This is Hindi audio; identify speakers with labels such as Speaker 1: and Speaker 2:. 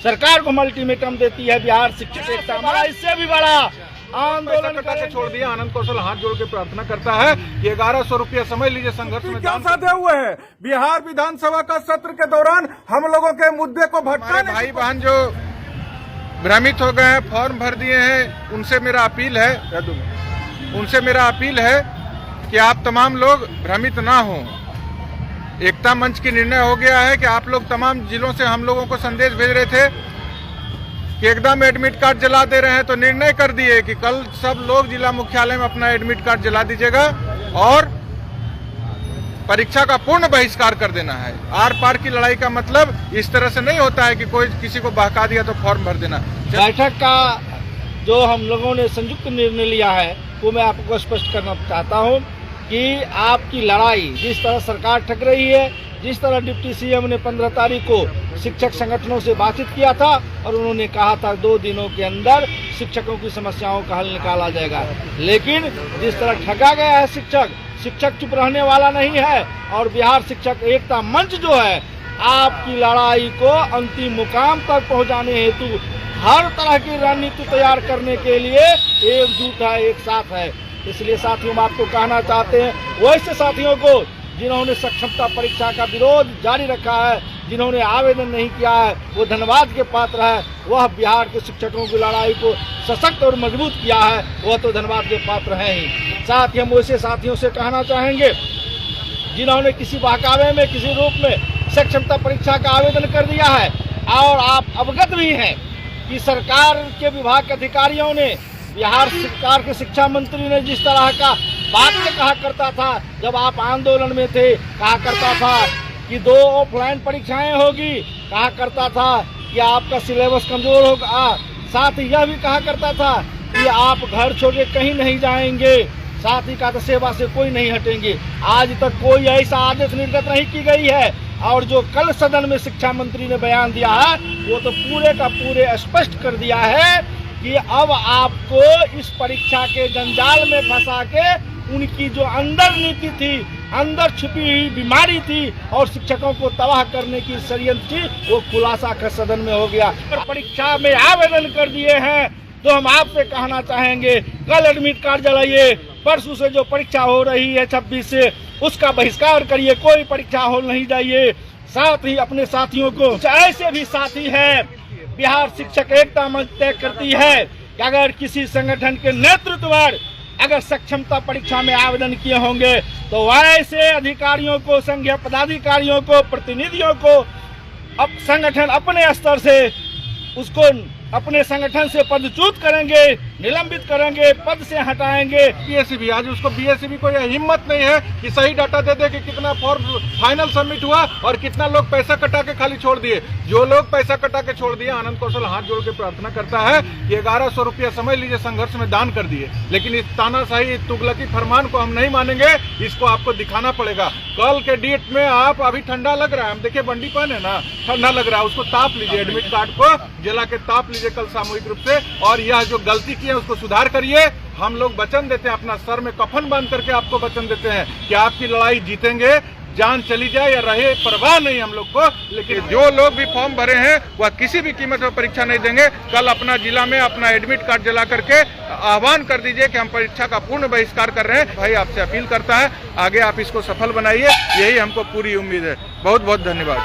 Speaker 1: सरकार को अल्टीमेटम देती है बिहार शिक्षक एकता। हमारा इससे भी बड़ा आंदोलन
Speaker 2: करके छोड़ दिया। आनंद कौशल हाथ जोड़ के प्रार्थना करता है कि 1100 रुपया समझ लीजिए संघर्ष में
Speaker 3: क्या साधे हुए हैं। बिहार विधानसभा का सत्र के दौरान हम लोगों के मुद्दे को भटकाने
Speaker 2: भाई बहन जो भ्रमित हो गए हैं, फॉर्म भर दिए हैं, उनसे मेरा अपील है कि आप तमाम लोग भ्रमित ना हो। एकता मंच की निर्णय हो गया है कि आप लोग तमाम जिलों से हम लोगों को संदेश भेज रहे थे कि एकदम एडमिट कार्ड जला दे रहे हैं, तो निर्णय कर दिए कि कल सब लोग जिला मुख्यालय में अपना एडमिट कार्ड जला दीजिएगा और परीक्षा का पूर्ण बहिष्कार कर देना है। आर पार की लड़ाई का मतलब इस तरह से नहीं होता है कि कोई किसी को बहका दिया तो फॉर्म भर देना।
Speaker 1: बैठक का जो हम लोगों ने संयुक्त निर्णय लिया है वो मैं आपको स्पष्ट करना चाहता हूं कि आपकी लड़ाई जिस तरह सरकार ठग रही है, जिस तरह डिप्टी सीएम ने 15 तारीख को शिक्षक संगठनों से बातचीत किया था और उन्होंने कहा था 2 दिनों के अंदर शिक्षकों की समस्याओं का हल निकाला जाएगा, लेकिन जिस तरह ठगा गया है शिक्षक चुप रहने वाला नहीं है। और बिहार शिक्षक एकता मंच जो है आपकी लड़ाई को अंतिम मुकाम तक पहुंचाने हेतु हर तरह की रणनीति तैयार करने के लिए एकजुट है, एक साथ है। इसलिए साथियों हम आपको कहना चाहते हैं वैसे साथियों को जिन्होंने सक्षमता परीक्षा का विरोध जारी रखा है, जिन्होंने आवेदन नहीं किया है, वो धन्यवाद के पात्र है। वह बिहार के शिक्षकों की लड़ाई को सशक्त और मजबूत किया है, वह तो धन्यवाद के पात्र है ही। साथ ही हम वैसे साथियों से कहना चाहेंगे जिन्होंने किसी बहकावे में किसी रूप में सक्षमता परीक्षा का आवेदन कर दिया है और आप अवगत भी हैं कि सरकार के विभाग के अधिकारियों ने, बिहार सरकार के शिक्षा मंत्री ने जिस तरह का बात कहा करता था जब आप आंदोलन में थे, कहा करता था कि 2 ऑफलाइन परीक्षाएं होगी, कहा करता था कि आपका सिलेबस कमजोर होगा, साथ ही यह भी कहा करता था कि आप घर छोड़ के कहीं नहीं जाएंगे, साथ ही कहा था सेवा से कोई नहीं हटेंगे। आज तक कोई ऐसा आदेश निर्गत नहीं की गई है और जो कल सदन में शिक्षा मंत्री ने बयान दिया है वो तो पूरे का पूरे स्पष्ट कर दिया है कि अब आपको इस परीक्षा के जंजाल में फंसा के उनकी जो अंदर नीति थी, अंदर छुपी हुई बीमारी थी और शिक्षकों को तबाह करने की षड्यंत्र थी, वो खुलासा कर सदन में हो गया। और परीक्षा में आवेदन कर दिए हैं तो हम आपसे कहना चाहेंगे कल एडमिट कार्ड जलाइए, परसों से जो परीक्षा हो रही है 26 से उसका बहिष्कार करिए, कोई परीक्षा हो नहीं जाइए। साथ ही अपने साथियों को, ऐसे भी साथी है बिहार शिक्षक एकता मंच तय करती है कि अगर किसी संगठन के नेतृत्व में अगर सक्षमता परीक्षा में आवेदन किए होंगे तो वैसे अधिकारियों को, संघीय पदाधिकारियों को, प्रतिनिधियों को अब संगठन अपने स्तर से उसको अपने संगठन से पदच्युत करेंगे, निलंबित करेंगे, पद से हटाएंगे।
Speaker 2: बीएससीबी आज उसको बीएससीबी को यह हिम्मत नहीं है कि सही डाटा दे दे कि कितना फॉर्म फाइनल सबमिट हुआ और कितना लोग पैसा कटा के खाली छोड़ दिए। जो लोग पैसा कटा के छोड़ दिए, आनंद कौशल हाथ जोड़ के प्रार्थना करता है कि 1100 रुपया समझ लीजिए संघर्ष में दान कर दिए, लेकिन इस तानाशाही तुगलकी फरमान को हम नहीं मानेंगे। इसको आपको दिखाना पड़ेगा। कल के डेट में आप अभी ठंडा लग रहा है, हम देखिए बंडी पहन है ना, ठंडा लग रहा है, उसको ताप लीजिए, एडमिट कार्ड को जला के ताप लीजिए कल सामूहिक रूप से, और यह जो गलती की है उसको सुधार करिए। हम लोग वचन देते हैं, अपना सर में कफन बांध करके आपको वचन देते हैं कि आपकी लड़ाई जीतेंगे, जान चली जाए या रहे परवाह नहीं हम लोग को। लेकिन जो लोग भी फॉर्म भरे हैं वह किसी भी कीमत पर परीक्षा नहीं देंगे। कल अपना जिला में अपना एडमिट कार्ड जला करके आह्वान कर दीजिए कि हम परीक्षा का पूर्ण बहिष्कार कर रहे हैं। भाई आपसे अपील करता है आगे आप इसको सफल बनाइए, यही हमको पूरी उम्मीद है। बहुत बहुत धन्यवाद।